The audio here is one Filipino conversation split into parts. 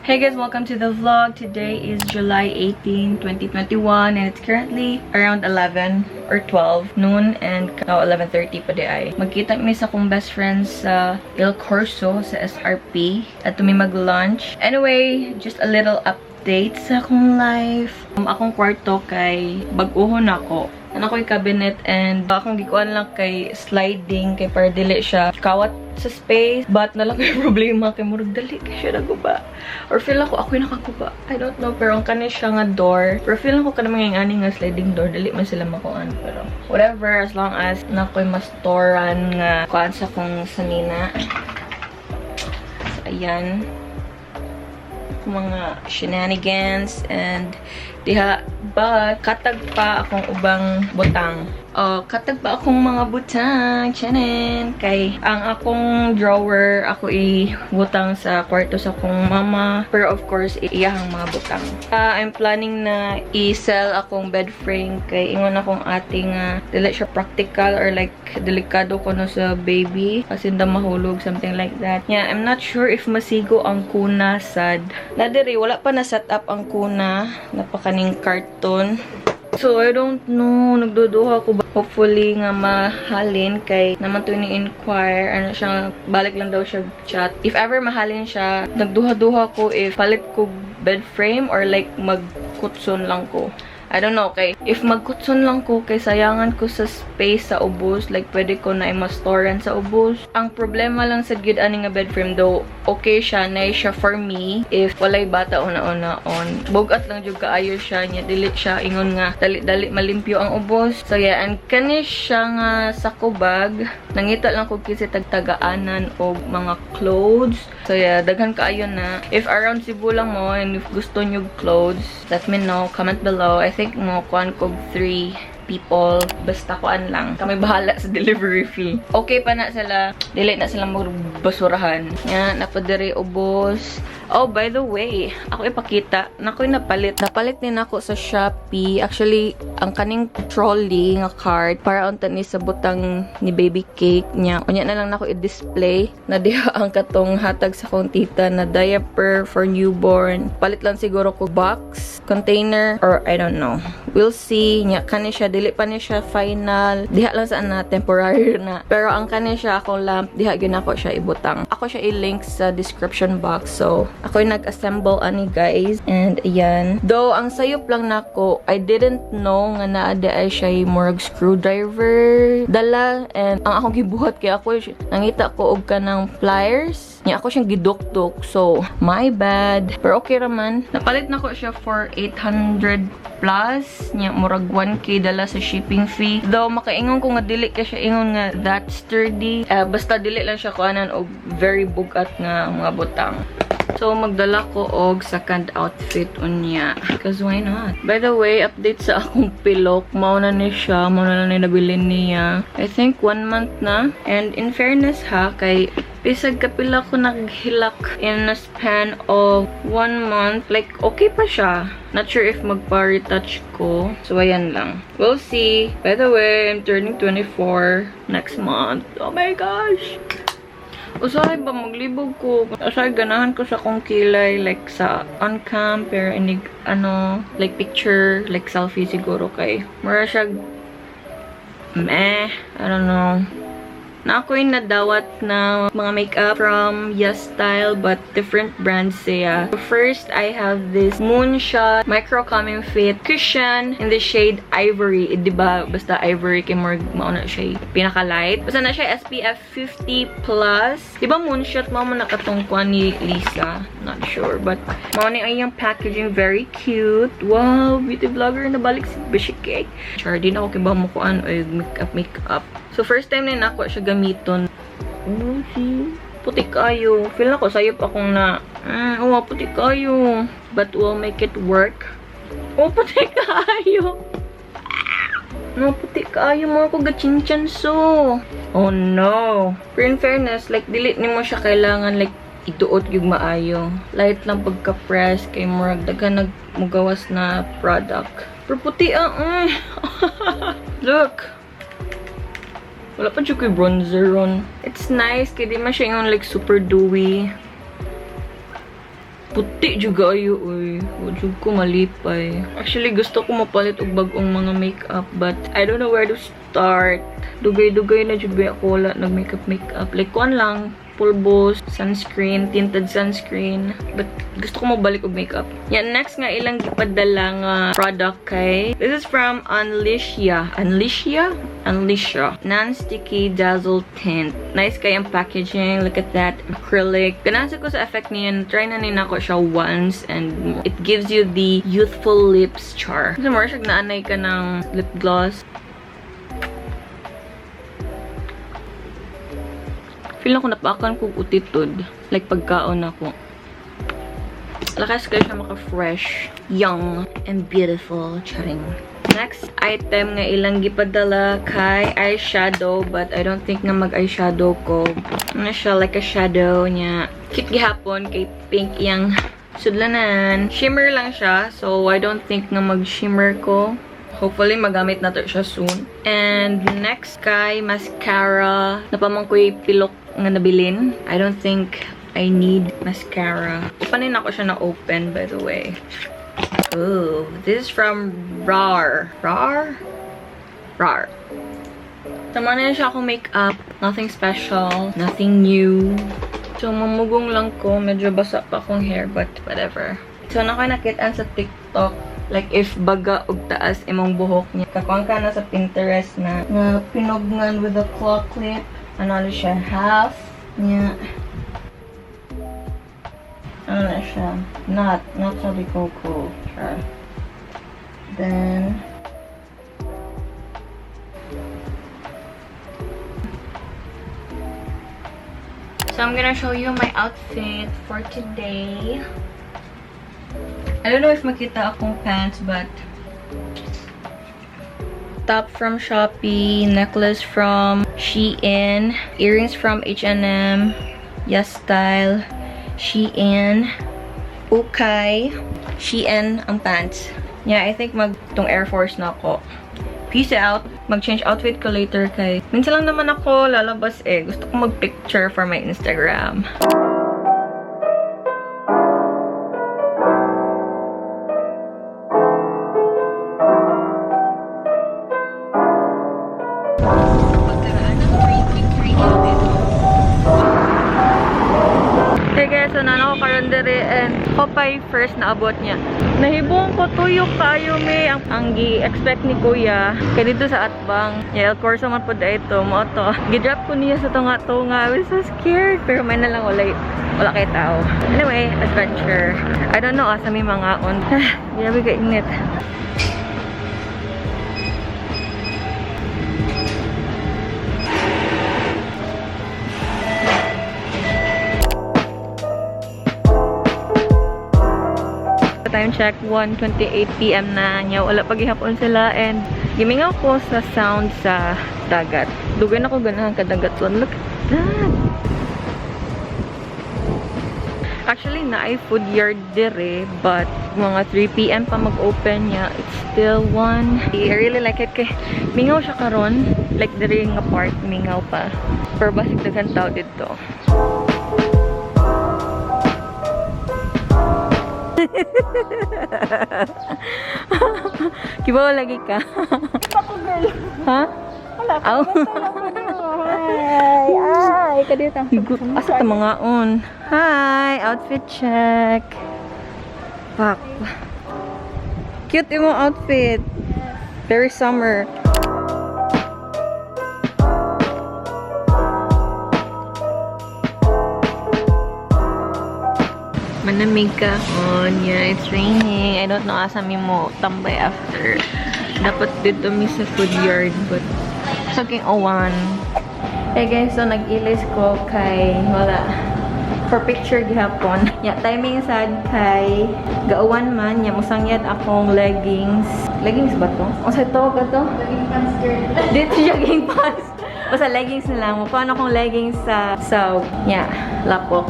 Hey guys, welcome to the vlog. Today is July 18, 2021 and it's currently around 11 or 12 noon and now 11:30 pa di ay. Magkita kami sa akong best friends sa corso sa SRP at tumi mag-lunch. Anyway, just a little update sa akong life. Akong kwarto kay bag-ohon ako. Ano ko yung cabinet and akong gikuan lang kay sliding kay para dili siya kawat sa space, but nalang may problema kay murag dali kay siya naguba or feel ako yung nakaguba, I don't know, pero ang kanin siya nga door, pero feel ako kanang mga ani nga sliding door dali man sila makuan, pero whatever, as long as nakoy mastoran nga kuan sa kong sanina. So, ayan mga shenanigans and diha, but katag pa akong ubang butang. Katag pa akong mga butang, chanen. Kay ang akong drawer, ako i-butang sa kwarto sa akong mama. Pero of course, iyahang mga butang. I'm planning na i-sell akong bed frame. Kay ingon akong ating dili siya practical or like delikado ko no sa baby. Kasi na mahulog, something like that. Yeah, I'm not sure if masigo ang kuna sad. Nadiri, wala pa na set up ang kuna. Napakaning carton. So, I don't know. Nagduduha ko ba? Hopefully nga mahalin kay naman to ni-inquire. Ano siya, balik lang daw siya chat. If ever mahalin siya, nagduha-duha ko if palit ko bed frame or like magkutson lang ko. I don't know, kay if magkutson lang ko, kay sayangan ko sa space sa ubos, like pwede ko na i-mastoran sa ubos. Ang problema lang sa gid ani nga bed frame though, okay siya, na siya for me if walay bata una-una on. Bugat lang jud kaayo siya niya, dili siya ingon nga dali-dali malimpyo ang ubos. So yeah, and kani siya nga sa kubag, nangita lang ko kasi tagtagaanan og mga clothes. So yeah, daghan kaayo na. If around Cebu lang mo and if gusto niyo clothes, let me know, comment below. I think mo kuan kog 3 people, basta kuan lang kami bahala sa delivery fee. Okay pa na sila, dili na sila magbasurahan nga napadiri ubos. Oh, by the way, ako ipakita nakoy napalit din ako sa Shopee. Actually, ang kaning trolley nga card para unta ni sa butang ni baby cake niya, unya na lang nako i-display na diha ang katong hatag sa kong tita na diaper for newborn. Palit lang siguro ko box, container, or I don't know, we'll see. Nya kani siya, dili pa ni siya final, diha lang sa na temporary na, pero ang kani siya akong lamp, diha gyud ako siya ibutang. Ako siya i-link sa description box. So ako yung nag-assemble ani guys, and ayan, though ang sayop lang nako, I didn't know nga naada ay siya murag screwdriver dala, and ang akong gibuhat kay ako nangita ko og kanang pliers nya, ako siyang giduktok, so my bad, pero okay raman. Napalit nako siya for 800 plus nya, murag 1k dala sa shipping fee, though makaingon ko nga dili ka siya ingon nga that sturdy, basta dili lang siya kuanan og very bugat nga mga butang. So, magdala ko og second outfit unya. Because why not? By the way, update sa akong pilok. Mauna ni siya. Mauna lang ni nabilin niya. I think 1 month na. And in fairness ha, kay pisag kapila ko naghilak in a span of 1 month. Like, okay pa siya. Not sure if magpa-retouch ko. So, ayan lang. We'll see. By the way, I'm turning 24 next month. Oh my gosh! Usahay ba maglibog ko? Usahay ganahan ko sa kong kilay, like sa on-cam, pero inig, like picture, like selfie siguro kay. Mura siya, meh, I don't know. Na ako yung nadawat na mga makeup from Yes Style, but different brands siya. First, I have this Moonshot Micro Calming Fit Cushion in the shade Ivory. Diba? Basta Ivory kay more mauna siya pinaka-light. Basta na siya SPF 50+. Diba Moonshot? Mama nakatungkuan ni Lisa. Not sure. But mauna ay yung packaging. Very cute. Wow! Beauty vlogger na balik si beshycakes. Char, di na ako kiba mo kuan o makeup. So, first time na ako siya gamiton. Oh, see? Puti kayo. Feel na ko, sayop akong na. Oh, puti kayo. But we'll make it work. Oh, puti kayo. No, puti kayo. Mga ko gachinchan so. Oh, no. Pero in fairness, like, delete ni mo siya kailangan, like, ituot yung maayo. Light lang pagka-press kay murag daga nagmugawas na product. Pero puti Look. Wala pa siya kay bronzer ron. It's nice, kaya di man siya yung like super dewy. Puti juga ayo uy. Wajud ko malipay. Actually gusto ko mapalit og bag-ong mga makeup but I don't know where to start. Dugay-dugay na jud ba ako wala nag makeup. Like kuan lang pulbos, sunscreen, tinted sunscreen. But gusto ko mabalik og makeup. Yan, next nga ilang gipadala nga product kay. This is from Unleashia. Non-sticky dazzle tint. Nice kay ang packaging. Look at that. Acrylic. Ganahan ko sa effect niyan. Try na nina ko siya once and it gives you the youthful lips char. So, more siya naanay ka ng lip gloss. Feel ako napakan kong utitod. Like pagkaon ako. Lakas kayo siya maka-fresh, young, and beautiful. Charing. Next item nga ilang gipadala kay eyeshadow. But I don't think nga mag-eyeshadow ko. Ano siya, like a shadow niya. Cute gihapon kay pink yang sudlanan. Shimmer lang siya. So I don't think nga mag-shimmer ko. Hopefully, magamit na to siya soon. And next kay mascara. Napamang ko'y pilok nga nabilin. I don't think I need mascara. Upanin ako siya na open, by the way. Ooh, this is from RAR. RAR? RAR. Tama na siya akong makeup. Nothing special. Nothing new. So, mamugong lang ko. Medyo basa pa akong hair, but whatever. So, nakanakitaan sa TikTok. Like, if baga og taas imong buhok niya. Kakuan ka na sa Pinterest na pinugnan with a claw clip. Ano siya? Half niya. Ano na siya? Not sabi ko ko. Sure. Then, so I'm gonna show you my outfit for today. I don't know if makita akong pants, but top from Shopee, necklace from Shein, earrings from H&M, Yes Style, Shein, Ukay, Shein ang pants. Yeah, I think tong Air Force na ako. Peace out. Mag-change outfit ko later kay minsan lang naman ako lalabas eh. Gusto ko mag-picture for my Instagram. So, nana ko karon dere and Hopay first na abot niya. Nahibong ko tuyo kayo may ang gi-expect ni Kuya. Kaya dito sa Atbang. Yeah, El Corso man po da ito. Mo to. Gidrop ko niya sa tunga-tunga. I was so scared. Pero may na lang wala kay tao. Anyway, adventure. I don't know asa may mga on. Grabe ka init. Time check, 1:28 PM na niya. Wala pa gihapon sila and gimingaw ko sa sound sa dagat. Dugay na ko ganahan kadagat. Look at that! Actually, na food yard dire, but mga 3 PM pa mag-open niya. It's still 1. I really like it kay mingaw siya karon. Like dire nga part, mingaw pa. Pero basig daghan tao dito. Kibaw lagi ka. Kiba ko girl. Ha? Wala pa. Ay, kadito. Asa ta mga on. Hi, outfit check. Pak. Cute yung outfit. Very summer. Manamig ka. Oh, yeah, it's raining. I don't know asa mi mo tambay after. Dapat dito mi sa food yard, but saking owan. Hey guys, so nag-ilis ko kay wala. For picture gihapon. Yeah, timing sad kay gauwan man. Yeah, musangyad akong leggings. Leggings ba to? O sa to ba to? Leggings pants skirt. Dito jogging pants. O sa leggings na lang. Paano akong leggings sa yeah, lapok.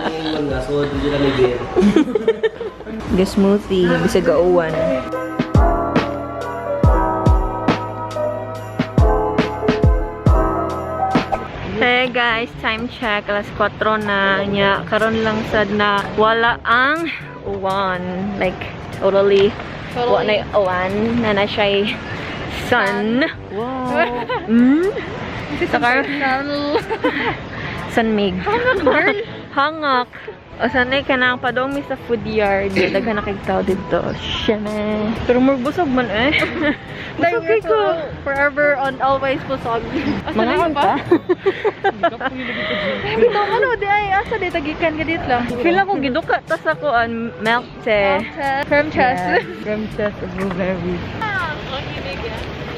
mga so di na may beer. The smoothie, bisa gauwan. Hey guys, time check. Alas 4 na niya. Karon lang sad na wala ang uwan. Like, totally. Wala na yung uwan. Na siya'y sun. Wow. Sakar? Sunmig. Hangak, girl. Hangak. O sanay ka na padomi sa food yard. Daghan na kagtao dito. Syeme. Pero magbusog man eh. Busog ko. Forever and always busog. Mga pa? Ano, di ay, asa di tagikan ka dito lang. Feel ako giduka. Tas ako an milk tea. Creme chest. Creme chest of blueberry.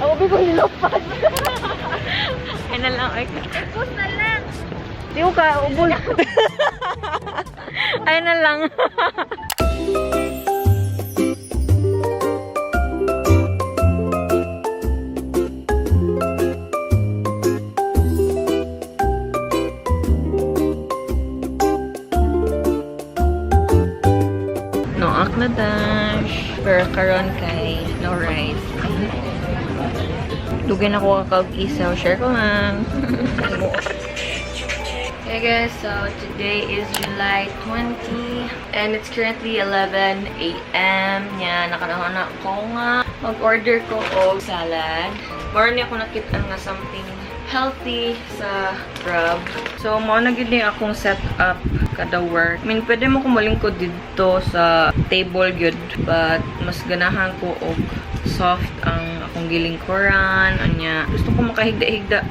Ako ko nilopad. Ay na lang. Ay na lang. di ko ka ubol. Ay na lang. No ak na dash. Pero karon kay no rice. Dugay na ko kakaw-kisaw. Share ko lang. Hey guys, so today is July 20 and it's currently 11 a.m. Yan, nakanahon na ko nga. Mag-order ko og salad. More niya ako nakita nga something healthy sa Grab. So, mao na gid ni akong setup kada work. I mean, pwede mo kumalingkod dito sa table gyud, but mas ganahan ko og soft ang akong gilingkuran. Anya, gusto ko makahigda-higda.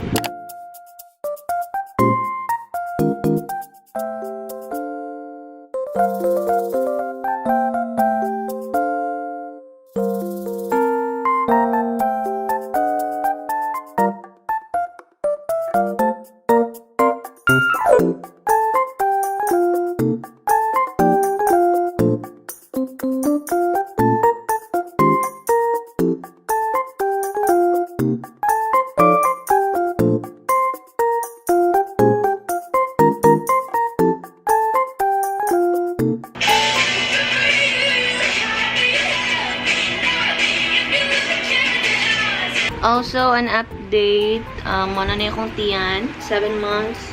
Also, an update, ano na akong tiyan, 7 months,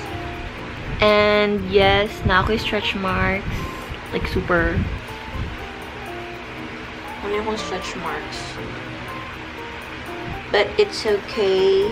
and yes, na ako yung stretch marks, like super, ano yung stretch marks, but it's okay.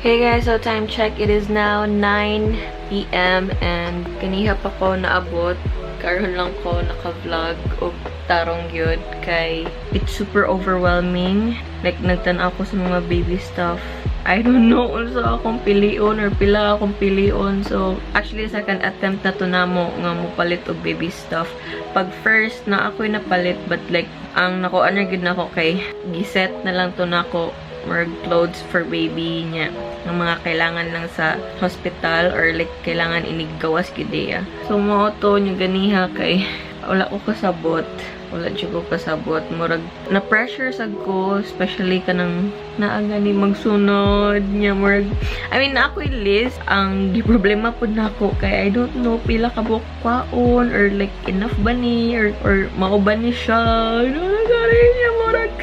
Hey guys, so time check. It is now 9 p.m. and kaniha pa ko naabot. Karon lang ko naka-vlog og tarong gyud kay it's super overwhelming. Like nagtan ako sa mga baby stuff. I don't know unsa akong pilion or pila akong pilion. So actually second attempt na to namo nga mopalit og baby stuff. Pag first na ako'y napalit but like ang nakuan na gyud nako kay giset na lang to nako or clothes for baby niya ng mga kailangan lang sa hospital or like kailangan inigawas gideya. So mo to yung ganiha kay wala ko kasabot. Wala dyan ko kasabot. Murag na pressure sad ko, especially kanang naaga ni magsunod niya. Murag, I mean, ako'y list. Ang problema po na ako kay I don't know pila ka bukwaon or like enough ba ni or mao ba ni siya. Ano na niya murag.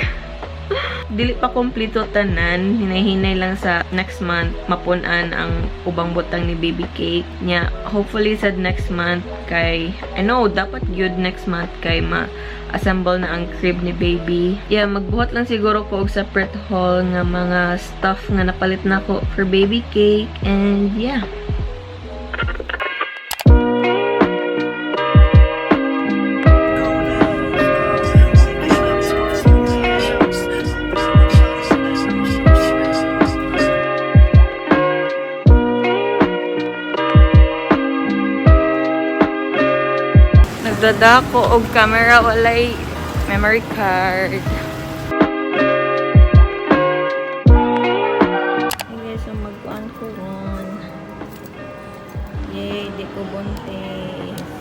dili pa kompleto tanan, hinay-hinay lang sa next month mapunan ang ubang butang ni baby cake nya. Hopefully sa next month kay I know dapat good next month kay ma-assemble na ang crib ni baby. Yeah, magbuhat lang siguro ko og separate haul nga mga stuff nga napalit na ko for baby cake, and yeah. Nagdada ko og camera, walay memory card. Okay, so mag-on ko ron. Yay, di ko buntis.